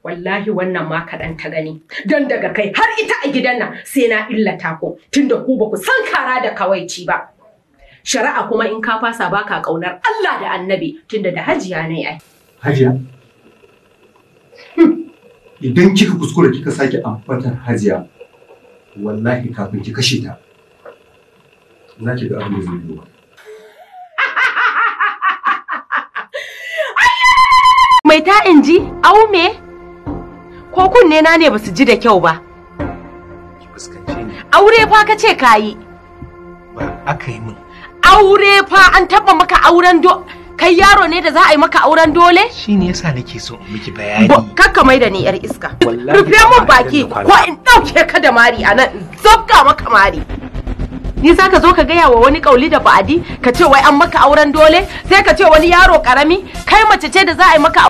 wallahi wannan ma kaɗan ta gani don daga kai har ita a gidan nan sai na illata ku tunda ku ba ku san kara da kawaici ba. Shari'a kuma in ka fasa baka ƙaunar Allah da Annabi tunda da hajiya ne ai. Hajiya? Idan kika kuskura kika sake ambatar hajiya, wallahi kafin ki kashe ta, za ki ga abin da zai yi ba. Mai ta inji, au me? Ko kunne na ne basu ji da kyau ba. Ki fuskance ni. Aure fa ka ce kayi. Ba aka yi min. Aure fa an taba maka auren kai yaro ne da za a yi maka auren dole? Shi ne yasa nake so in miki bayani. Kakka mai da ni yar iska. Wallahi rufe mun baki ko in dauke ka da mari anan in zobga maka mari. Ni za ka zo ka gaya wa wani kauli da ba'adi ka ce wai an maka auren dole sai ka ce wani yaro karami kai mace ce da za a yi maka